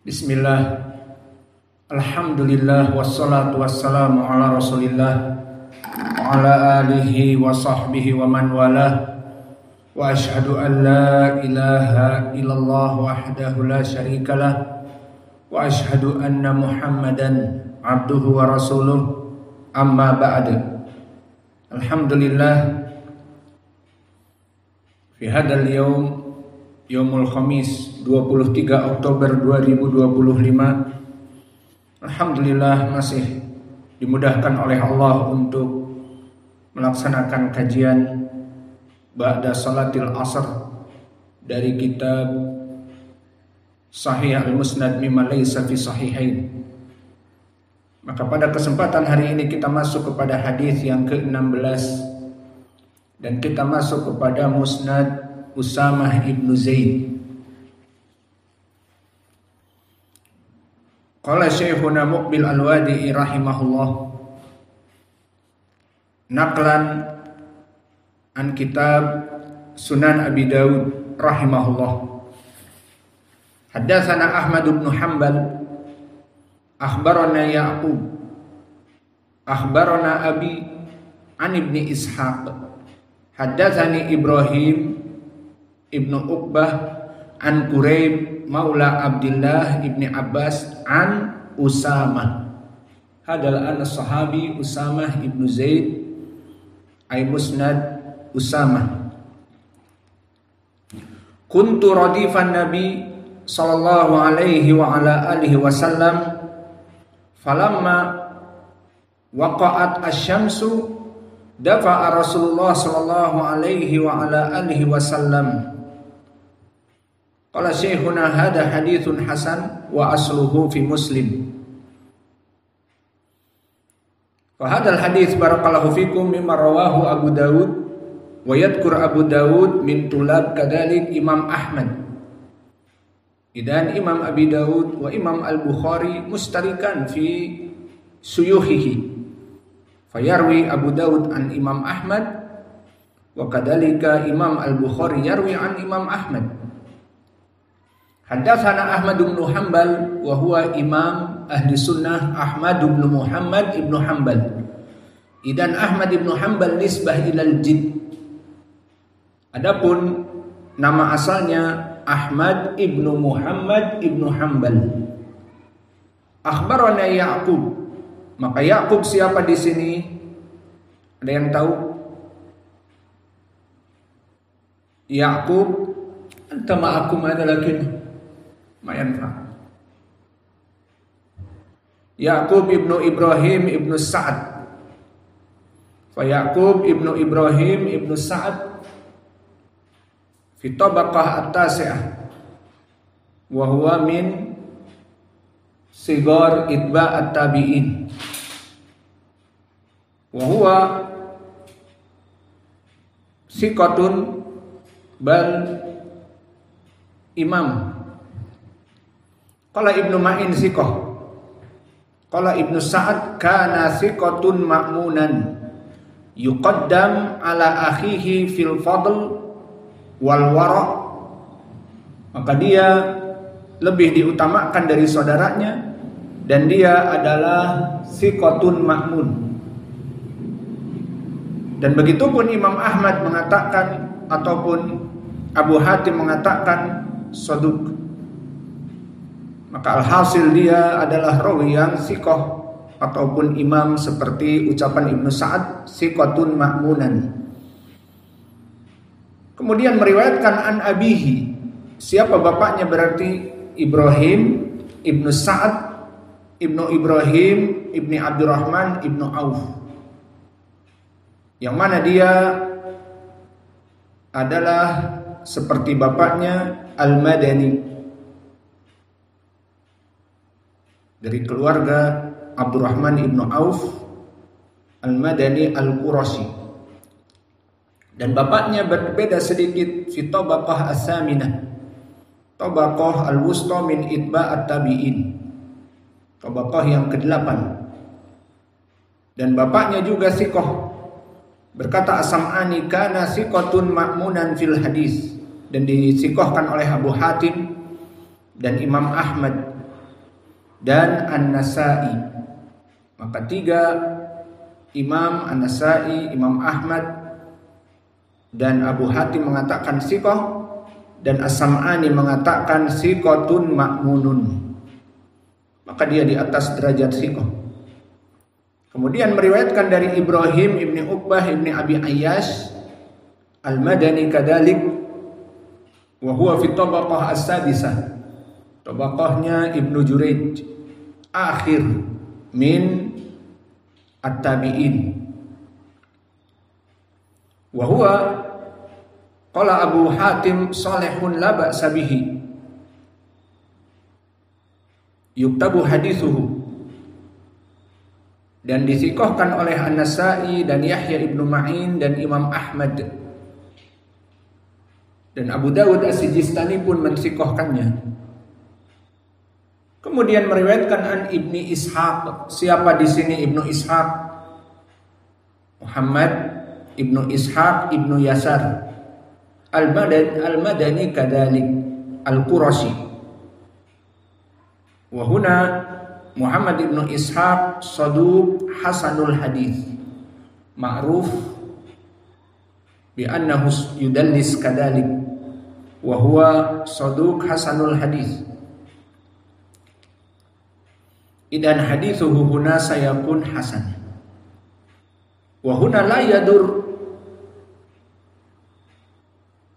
Bismillah, alhamdulillah, wassalatu wassalamu ala rasulillah wa ala alihi wa sahbihi wa man walah. Wa ashhadu an la ilaha illallah wahdahu la syarikalah wa ashhadu anna muhammadan abduhu wa rasuluh, amma ba'd. Alhamdulillah, fi hadal Yaumul Khamis 23 Oktober 2025, alhamdulillah masih dimudahkan oleh Allah untuk melaksanakan kajian ba'da salatil asr dari kitab Sahih al-Musnad mimma laysa fi sahihain. Maka pada kesempatan hari ini kita masuk kepada hadis yang ke-16 dan kita masuk kepada Musnad Usamah ibnu Zaid. Qala Syekhuna Muqbil Al-Wadi'i rahimahullah, naqlan an kitab Sunan Abi Dawud rahimahullah. Haddatsana Ahmad bin Hanbal akhbarana Ya'qub akhbarana Abi an ibni Ishaq haddatsani Ibrahim ibnu Uqbah an Quraib maula Abdullah ibni Abbas an Usamah. Hadal an sahabi Usamah ibnu Zaid ay Musnad Usamah. Kuntu radifan Nabi sallallahu alaihi wa ala alihi wasallam falamma waqa'at asy-syamsu dafa'a Rasulullah sallallahu alaihi wa ala alihi wasallam. Qala Syekhuna hadha hadithun hasan wa asluhu fi Muslim. Fa hadal hadits barakallahu fikum mimma rawahu Abu Dawud wa yadhkur Abu Dawud min tulab kadalik Imam Ahmad. Dan Imam Abi Dawud wa Imam Al-Bukhari mustarikan fi suyuhihi. Fayarwi Abu Dawud an Imam Ahmad wa kadalika Imam Al-Bukhari yarwi an Imam Ahmad. Haddatsana Ahmad bin Hanbal wa huwa imam ahli sunnah Ahmad bin Muhammad ibnu Hanbal. Idan Ahmad ibnu Hanbal nisbah ilal jid. Adapun nama asalnya Ahmad ibnu Muhammad ibnu Hanbal. Akhbarana Ya'qub. Maka Ya'qub siapa di sini? Ada yang tahu? Ya'qub anta ma'akum ada lakin ma yanfa. Ya'qub ibnu Ibrahim ibnu Sa'ad. Fa Ya'qub ibnu Ibrahim ibnu Sa'ad fi tabaqah at-tasi'ah wa huwa min sigar itba' at-tabi'in wa huwa siqatun bal imam. Qala Ibnu Ma'in siqah. Qala Ibnu Sa'ad kana siqatun ma'munan yuqaddam ala akhihi fil fadl wal wara'. Maka dia lebih diutamakan dari saudaranya dan dia adalah siqatun ma'mun. Dan begitupun Imam Ahmad mengatakan ataupun Abu Hatim mengatakan saduq. Maka alhasil dia adalah rawi yang siqah ataupun imam seperti ucapan Ibnu Sa'ad siqatun ma'munan. Kemudian meriwayatkan an abihi. Siapa bapaknya? Berarti Ibrahim Ibnu Sa'ad Ibnu Ibrahim Ibni Abdurrahman Ibnu Auf, yang mana dia adalah seperti bapaknya Al-Madani dari keluarga Abdurrahman ibnu Auf Al-Madani Al-Qurashi. Dan bapaknya berbeda sedikit fi tabaqah as-saminah, tabaqah al-wusta min itba' at-tabi'in, tabaqah yang ke-8. Dan bapaknya juga siqah. Berkata As-Sam'ani kana siqatun ma'munan fil hadis, dan disiqahkan oleh Abu Hatim dan Imam Ahmad dan An-Nasa'i. Maka 3 Imam An-Nasa'i, Imam Ahmad dan Abu Hatim mengatakan siqah, dan As-Sam'ani mengatakan siqatun ma'munun. Maka dia di atas derajat siqah. Kemudian meriwayatkan dari Ibrahim ibni Uqbah ibni Abi Ayyash Al-Madani kadalik, wa huwa fi tabaqah as-sadisah, tabaqahnya Ibnu Jurayj, akhir min at-tabi'in. Wa huwa qala Abu Hatim salihun la ba'sa bihi yuktabu hadithuhu, dan disikohkan oleh An-Nasa'i dan Yahya ibnu Ma'in dan Imam Ahmad, dan Abu Dawud As-Sijistani pun mensikohkannya. Kemudian meriwayatkan an Ibni Ishaq. Siapa di sini Ibnu Ishaq? Muhammad Ibnu Ishaq Ibnu Yasar Al-Madani kadalik Al-Qurashi. Wa huna Muhammad Ibnu Ishaq saduq hasanul hadis, ma'ruf bi annahu yudallis kadalik, wa huwa saduq hasanul hadis. Idan hadithuhu huna sayakun hasan. Wa huna la yadur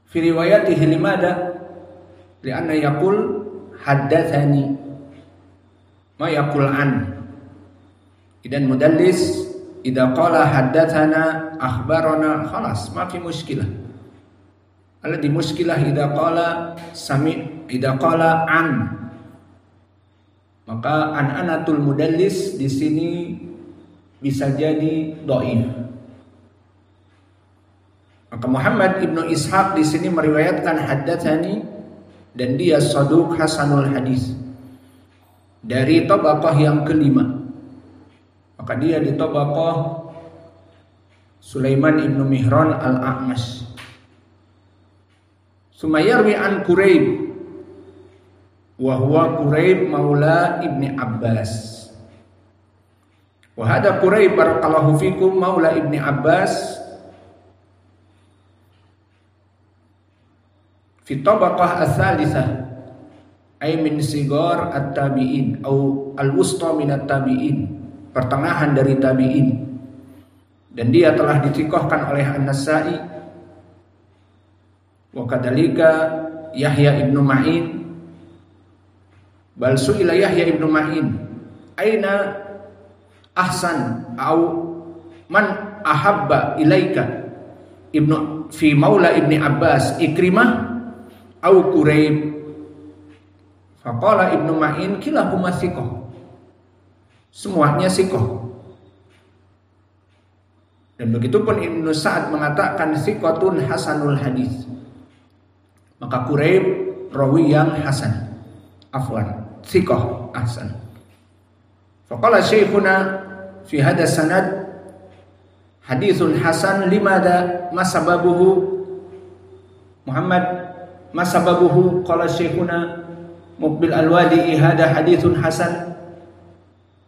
fi riwayatihi limada li'anna yaqul haddatsani ma yaqul an. Idan mudallis idza qala haddatsana akhbarana khalas ma fi mushkilah. Alladhi mushkilah idza qala idza qala an. Maka an-anatul mudallis di sini bisa jadi dhaif. Maka Muhammad Ibnu Ishaq di sini meriwayatkan haddatsani dan dia saduq hasanul hadis dari tabaqah yang kelima. Maka dia di tabaqah Sulaiman Ibnu Mihran Al-A'mash. Sumayarwi an Quraib wa huwa Quraib maula Ibni Abbas. Wa hada Quraib barakallahu fikum maula Ibni Abbas fi tabaqah ats-tsalitsah ay min sigar at-tabi'in atau al-wusta min at-tabi'in, pertengahan dari tabi'in, dan dia telah ditikohkan oleh An-Nasa'i wa kadzalika Yahya Ibnu Ma'in. Bal su'ila Yahya Ibnu Ma'in aina ahsan au man ahabba ilaika ibnu fi maula Ibni Abbas Ikrimah au Quraib. Faqala Ibnu Ma'in kilahuma thiqah, semuanya thiqah. Dan begitupun Ibnu Sa'ad mengatakan thiqatun hasanul hadis. Maka Quraib rawi yang hasan, afwan, thiqah ahsan. Faqala syekhuna fi hadha sanad hadithun hasan limada masababuhu Muhammad masababuhu qala syekhuna Muqbil Al-Wadi hada hadithun hasan.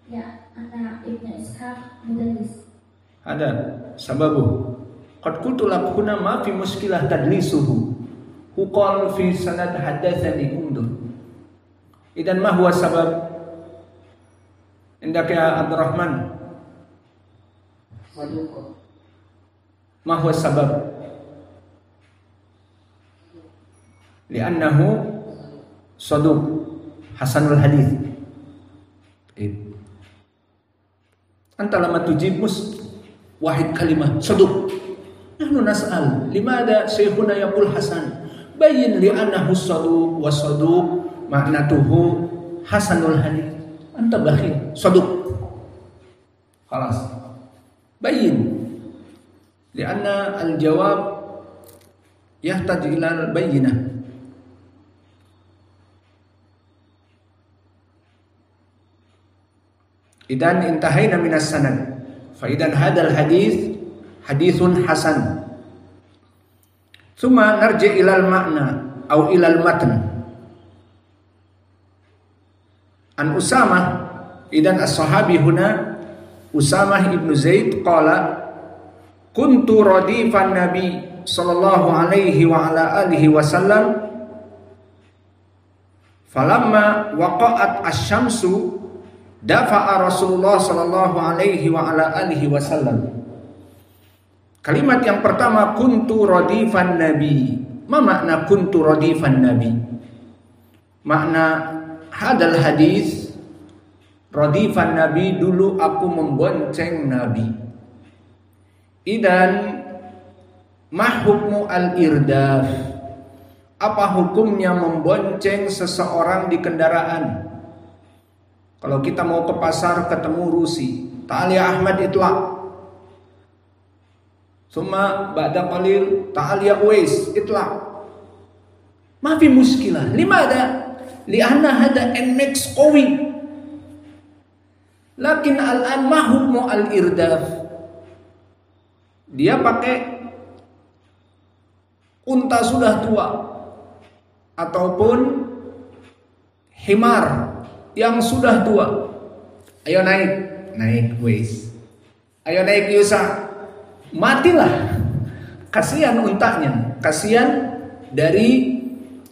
Ya, ana Ibnu Ishaq mudallis. Ada sababuhu. Qad qultu lakhuna ma fi muskilah tadlisuhu. Huqal fi sanad hadatsani undur. Idan ma huwa sabab? Indaka ya Abdurrahman. Ma huwa sabab? Li'annahu saduq hasanul hadis. Anta lama tujib wahid kalimah saduq. Nahnu nas'al limada syekhuna yaqul hasan? Bayyin li'annahu saduq wa saduq ma'natuhu hasanul hadis. Anta bakhil saduq. Khalas. Bayyin. Li'anna al-jawab yahtaj ila al-bayyinah. Idan intahayna minas sanad. Fa idan hadal hadis hadithun hasan. Tsumma narji ilal makna atau ilal matn. An Usamah, idan as-sahabi huna Usamah ibnu Zaid qala kuntu radifan Nabi sallallahu alaihi wa ala alihi wasallam falamma waqa'at asy-syamsu dafa'a Rasulullah sallallahu alaihi wa ala alihi wasallam. Kalimat yang pertama kuntu radifan Nabi. Ma makna kuntu radifan Nabi? Makna hadal hadis radifan Nabi, dulu aku membonceng Nabi. Idan ma hukmu al-irdaf? Apa hukumnya membonceng seseorang di kendaraan? Kalau kita mau ke pasar ketemu Rusi, ta'al ya Ahmad itlaq. Summa ba'da qalil ta'al ya Uwais itlaq. Ma fi muskilah. Limada? Lianna hada NMAX qawi. Lakin al-an ma hukmu al-irdaf? Dia pakai unta sudah tua ataupun himar yang sudah tua. Ayo naik Uwais. Ayo naik Yusa. Matilah. Kasihan untanya, kasihan dari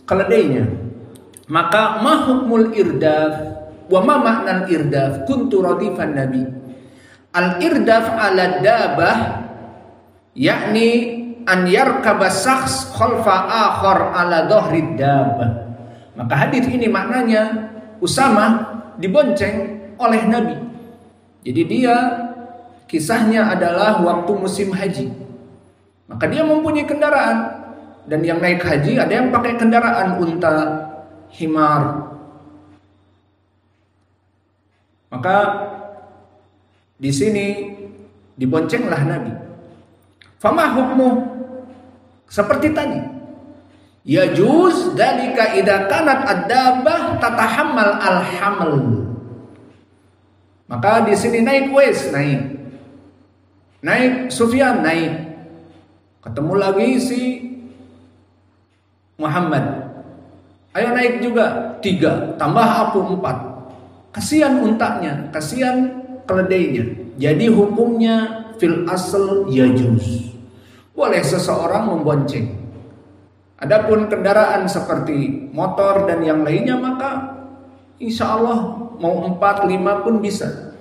keledainya. Maka ma hukmul irdaf wa ma maknal irdaf? Kuntu radifan Nabi. Al irdaf ala dabah yakni an yarkaba syakhs khalfa akhar ala dhahrid dabah. Maka hadis ini maknanya Usamah dibonceng oleh Nabi. Jadi dia kisahnya adalah waktu musim haji. Maka dia mempunyai kendaraan, dan yang naik haji ada yang pakai kendaraan unta, himar. Maka di sini diboncenglah Nabi. Fama hukmu? Seperti tadi. Yajuz dalika idza kanat ad-dabbah tatahammal al-haml. Maka di sini naik Uwais, naik Sufyan, naik. Ketemu lagi si Muhammad. Ayo naik juga, 3, tambah aku 4. Kasihan untanya, kasihan keledainya. Jadi hukumnya fil asl yajuz. Boleh seseorang membonceng. Adapun kendaraan seperti motor dan yang lainnya maka insya Allah mau 4, 5 pun bisa.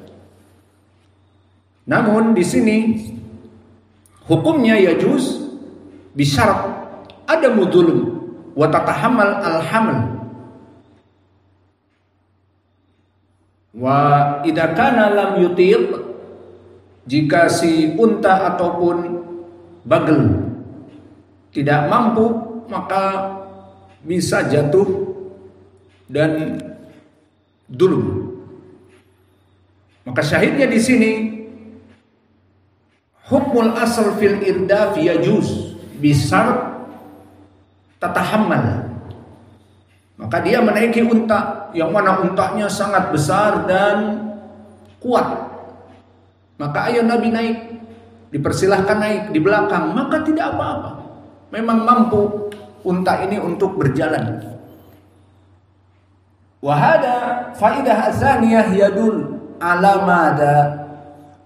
Namun di sini hukumnya yajuz bisyarat ada mudulum wa tatahammal al-haml. Wa idza kana lam yutiq, jika si unta ataupun bagel tidak mampu maka bisa jatuh dan dulum. Maka syahidnya di sini hukmul asal fil irdaf yajuz bisar tatahammal. Maka dia menaiki unta yang mana untanya sangat besar dan kuat. Maka ayo Nabi naik, dipersilahkan naik di belakang, maka tidak apa-apa. Memang mampu unta ini untuk berjalan. Wahada faidah azaniyah yadul ala mada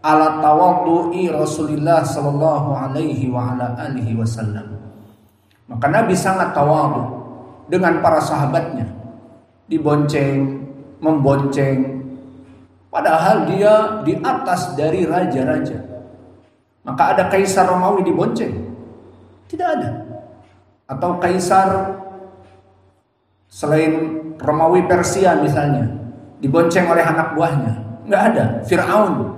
ala tawaddu'i Rasulullah sallallahu alaihi wa ala alihi wasallam. Maka Nabi sangat tawadhu dengan para sahabatnya, dibonceng, membonceng, padahal dia di atas dari raja-raja. Maka ada kaisar Romawi dibonceng? Tidak ada. Atau kaisar selain Romawi Persia misalnya dibonceng oleh anak buahnya? Nggak ada. Fir'aun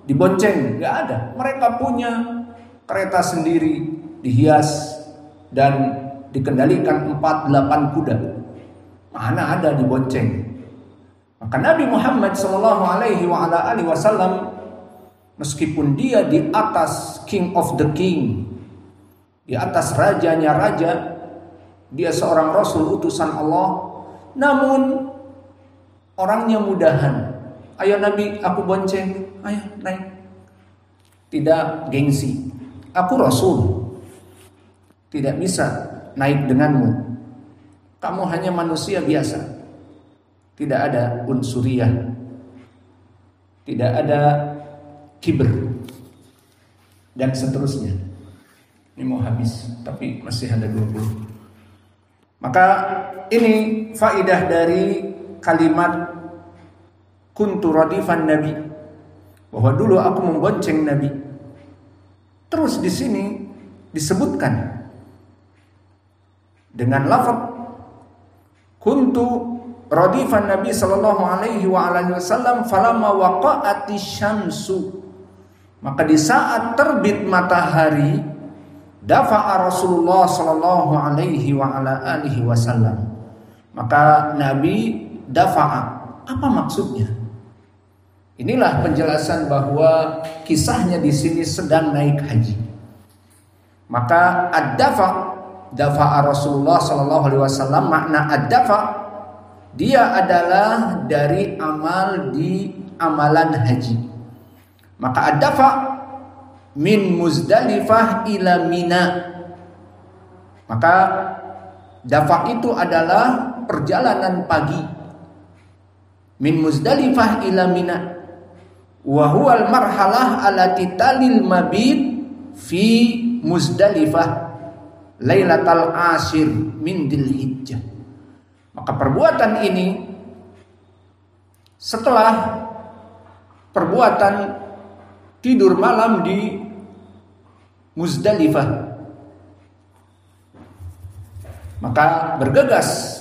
dibonceng? Nggak ada. Mereka punya kereta sendiri, dihias dan dikendalikan 4-8 kuda. Mana ada dibonceng? Maka Nabi Muhammad SAW meskipun dia di atas king of the king, di atas rajanya raja, dia seorang rasul utusan Allah, namun orangnya mudahan. Ayo Nabi, aku bonceng, ayo naik. Tidak gengsi. Aku rasul, tidak bisa naik denganmu. Kamu hanya manusia biasa. tidak ada unsuriyah, tidak ada kibr, dan seterusnya. Ini mau habis, tapi masih ada 20. Maka ini faidah dari kalimat kuntu radifan Nabi, bahwa dulu aku membonceng Nabi. Terus di sini disebutkan dengan lafaz kuntu radifan Nabi sallallahu alaihi wasallam falamma waqa'ati syamsu, maka di saat terbit matahari dafa'a Rasulullah sallallahu alaihi wasallam, maka Nabi dafa'a. Apa maksudnya? Inilah penjelasan bahwa kisahnya di sini sedang naik haji. Maka dafa'a Rasulullah sallallahu alaihi wasallam, makna ad-dafa' dia adalah dari amal di amalan haji. Maka ad-dafa' min Muzdalifah ila Mina. Maka dafa' itu adalah perjalanan pagi min Muzdalifah ila Mina, wa huwal marhalah allati talil mabit fi Muzdalifah lailatal ashir min Dzulhijjah. Maka perbuatan ini setelah perbuatan tidur malam di Muzdalifah, maka bergegas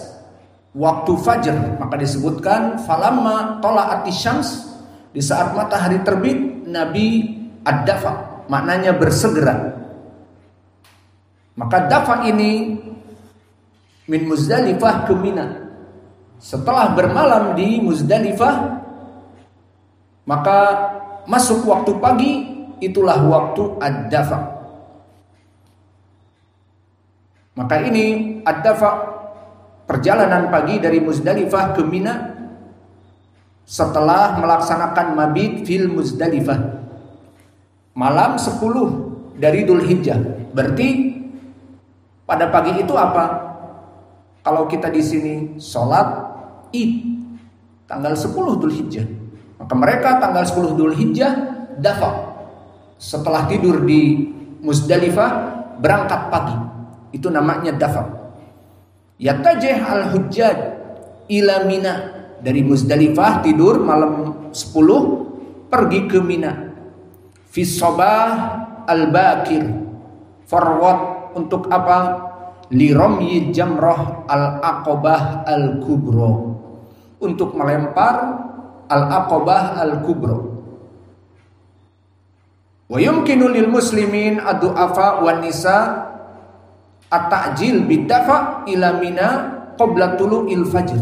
waktu fajar, maka disebutkan falamma tola'ati syams, di saat matahari terbit Nabi ad-dafa, maknanya bersegera. Maka dafa ini min Muzdalifah ke Mina. Setelah bermalam di Muzdalifah, maka masuk waktu pagi, itulah waktu ad-dafa. Maka ini ad-dafa, perjalanan pagi dari Muzdalifah ke Mina setelah melaksanakan mabit fil Muzdalifah, malam 10 dari Dzulhijjah. Berarti pada pagi itu apa? Kalau kita di sini sholat Id tanggal 10 Dzulhijjah, maka mereka tanggal 10 Dzulhijjah dafa. Setelah tidur di Muzdalifah berangkat pagi. Itu namanya dafa. Yatajih al-hujjaj ila Mina, dari Muzdalifah tidur malam 10 pergi ke Mina. Fi sabah al-bakir, farwat untuk apa? Li ramyi jamrah al-aqabah al-kubra, untuk melempar al-aqabah al-kubra. Wa yumkinu lil muslimin ad-du'afa wan nisa at-ta'jil bid-dafa ila Mina qabla tulu'il fajr.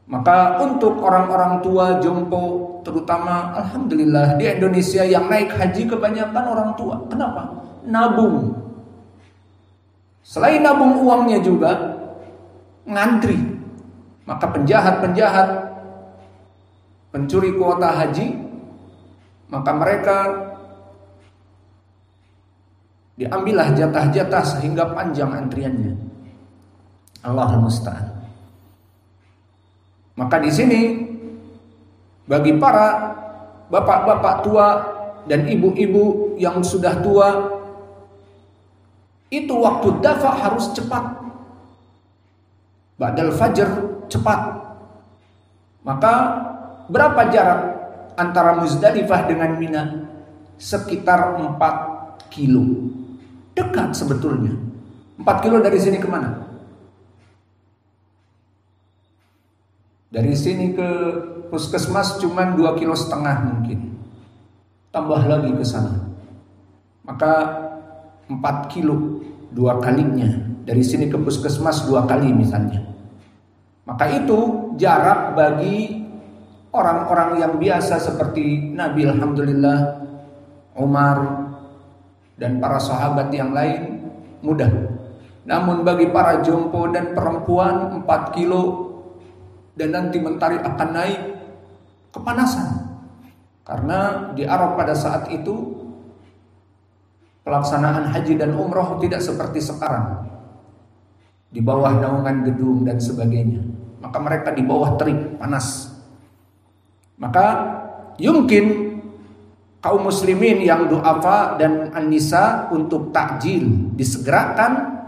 Maka untuk orang-orang tua jompo, terutama alhamdulillah di Indonesia yang naik haji kebanyakan orang tua. Kenapa? Nabung. Selain nabung uangnya juga ngantri. Maka penjahat-penjahat pencuri kuota haji, maka mereka diambillah jatah-jatah sehingga panjang antriannya. Allahul musta'an. Maka di sini bagi para bapak-bapak tua dan ibu-ibu yang sudah tua, itu waktu dafa harus cepat. Ba'dal fajr cepat. Maka berapa jarak antara Muzdalifah dengan Mina? Sekitar 4 kilo. Dekat sebetulnya. 4 kilo dari sini kemana? Dari sini ke puskesmas cuman 2,5 kilo mungkin. Tambah lagi ke sana. Maka 4 kilo 2 kalinya. Dari sini ke puskesmas 2 kali misalnya. Maka itu jarak bagi orang-orang yang biasa seperti Nabi alhamdulillah, Umar dan para sahabat yang lain mudah. Namun bagi para jompo dan perempuan 4 kilo dan nanti mentari akan naik, kepanasan. Karena di Arab pada saat itu pelaksanaan haji dan umroh tidak seperti sekarang, di bawah naungan gedung dan sebagainya. maka mereka di bawah terik panas. Maka yumkin kaum muslimin yang du'afa dan an-nisa untuk takjil disegerakan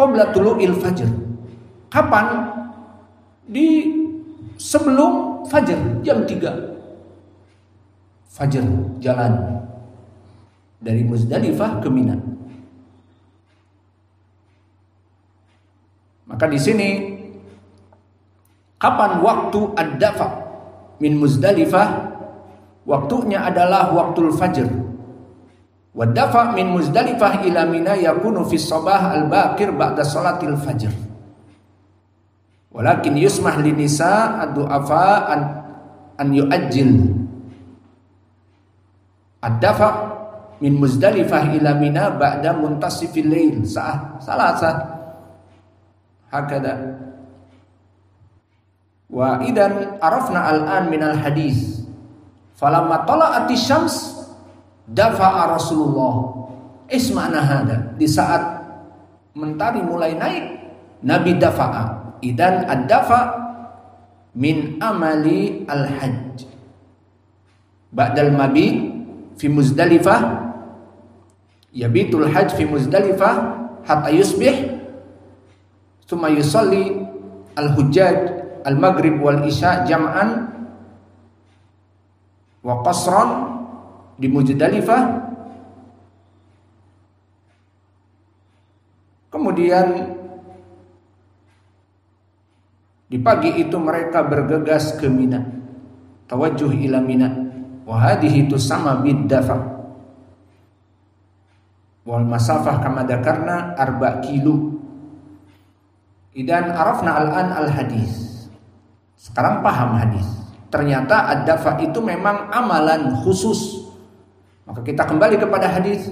qabla tulu'il fajr. Kapan? Sebelum fajar, jam 3 fajar jalan dari Muzdalifah ke Mina. Maka di sini kapan waktu ad-dafa min Muzdalifah? Waktunya adalah waktul fajr. Wa dafa min Muzdalifah ila Mina yakunu fi sabah al-baqir ba'da salatil fajr. Walakin yusmah linisa ad-du'afa an yu'ajjil ad-dafa min Muzdalifah ila Mina ba'da muntasifil lail salasa hakada. Wa idan arafna al-an min al-hadis falamma tala'ati syams dafa'a Rasulullah. Isma'na hada, di saat mentari mulai naik Nabi dafa'a. Idan ad-dafa min amali al-hajj ba'dal mabit fi Muzdalifah, yabitul hajj fi Muzdalifah hatta yusbih thumma yusalli al-hujjaj al-maghrib wal isya jam'an wa qasran di Muzdalifah. Kemudian di pagi itu mereka bergegas ke Mina, tawajjuh ila Mina, wa hadhihi tusamma bid-dafa wal masafah kama dzakarna 4 kilo. Idan arafna al-an al-hadis. Sekarang paham hadis. Ternyata ad-dafa itu memang amalan khusus. Maka kita kembali kepada hadis.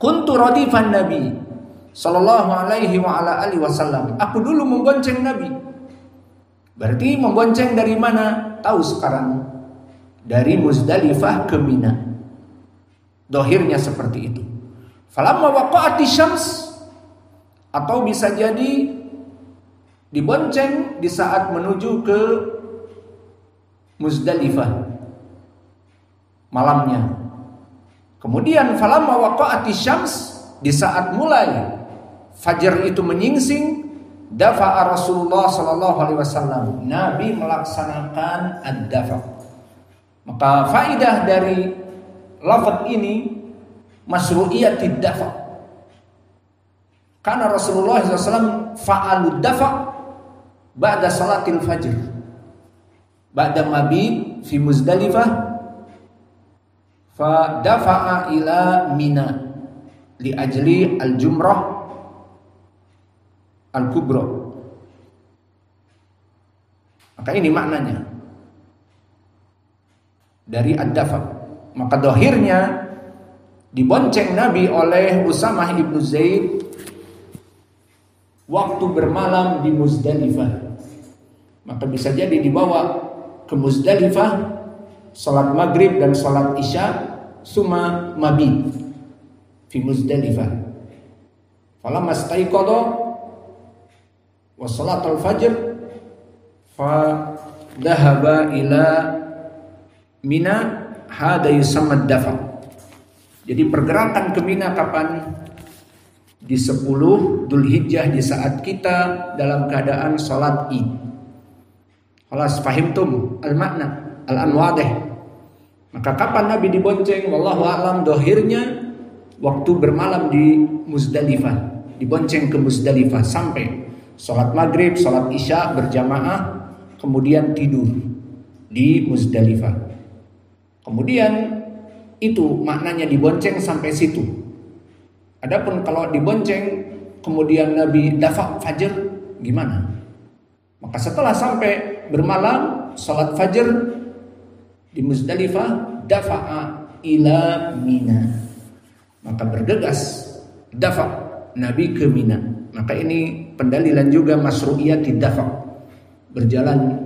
Kuntu radifan Nabi sallallahu alaihi wa ala alihi wasallam. Aku dulu membonceng Nabi. Berarti membonceng dari mana? Tahu sekarang. Dari Muzdalifah ke Mina. Dohirnya seperti itu. Falamma waqa'ati syams, atau bisa jadi dibonceng di saat menuju ke Muzdalifah malamnya. Kemudian falamma waqa'ati syams, di saat mulai fajar itu menyingsing, dafa'a Rasulullah sallallahu alaihi wasallam, Nabi melaksanakan ad-dafa. Maka faidah dari lafaz ini masyru'iyatid dafa. Karena Rasulullah SAW fa'alud dafa ba'da salatil fajr, ba'da mabit fi Muzdalifah, fa dafa'a ila Mina li ajli al-jumrah al-kubra. Maka ini maknanya dari ad-dafa. Maka dohirnya dibonceng Nabi oleh Usamah ibnu Zaid waktu bermalam di Muzdalifah. Maka bisa jadi dibawa ke Muzdalifah, salat maghrib dan salat isya, summa mabit fi Muzdalifah. Falamma staiqadha wa salatul fajr fa dhahaba ila Mina, hada yusamma dafa. Jadi pergerakan ke Mina kapan? Di 10 Dzulhijjah, di saat kita dalam keadaan salat Id. Khalas fahimtum al-makna al-anwadih. Maka kapan Nabi dibonceng? Wallahu a'lam, dohirnya waktu bermalam di Muzdalifah, dibonceng ke Muzdalifah sampai salat maghrib, salat isya berjamaah, kemudian tidur di Muzdalifah. Kemudian itu maknanya dibonceng sampai situ. Adapun kalau dibonceng kemudian Nabi dafa fajar, gimana? Maka setelah sampai bermalam salat fajar di Muzdalifah, dafa'a ila Mina. Maka bergegas dafa Nabi ke Mina. Maka ini pendalilan juga masyru'iyatid dafa, berjalan